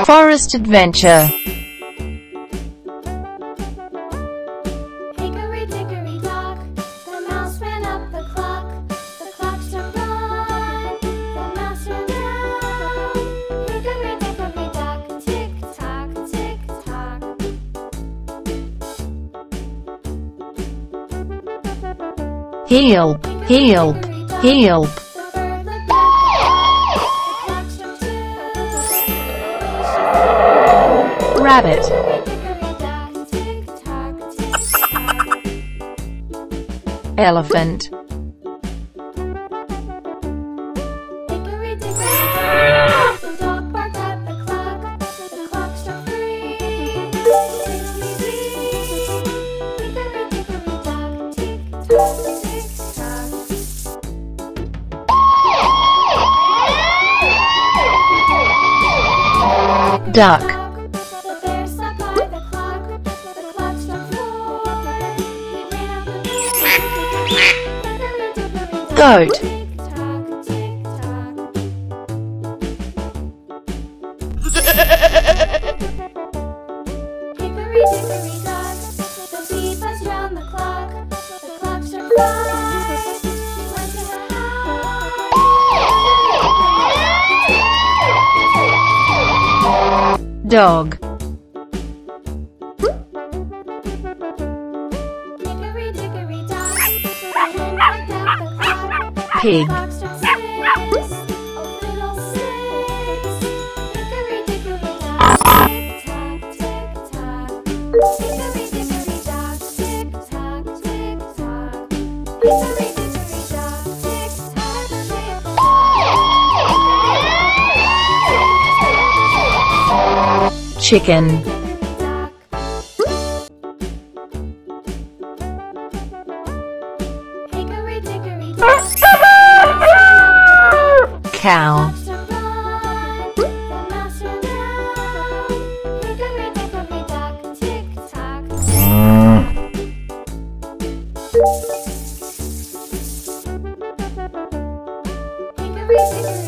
Forest adventure. Hickory-dickory-dock, the mouse ran up the clock. The clock struck one, the mouse ran down. Hickory-dickory-dock, tick-tock, tick-tock. Help, help, help. Rabbit. Elephant. The dog barked at the clock. The clock struck 3. Hickory-dickory-dock, tick-tock, tick-tock. Duck. The bear sat by the clock. The clock struck 4. He ran out the door. Hickory-dickory-dock, Goat. tick-tock, tick-tock. Hickory-dickory-dock, the bee buzzed round the clock. The clock struck 5. She went to her house. Dog. Hickory-dickory-dock, the hen climbed out the clock. Pig. The clock struck 6. Oh, fiddle-sticks. Hickory-dickory-dock, tick-tock, tick-tock. Hickory-dickory-dock, tick-tock, tick-tock. Hickory-dickory-dock, tick-tock, tick-tock. Chicken. Hickory-dickory-dock, Cow. struck 1. The mouse ran down. Hickory-dickory-dock, tick-tock, tick-tock. Hickory-dickory-dock,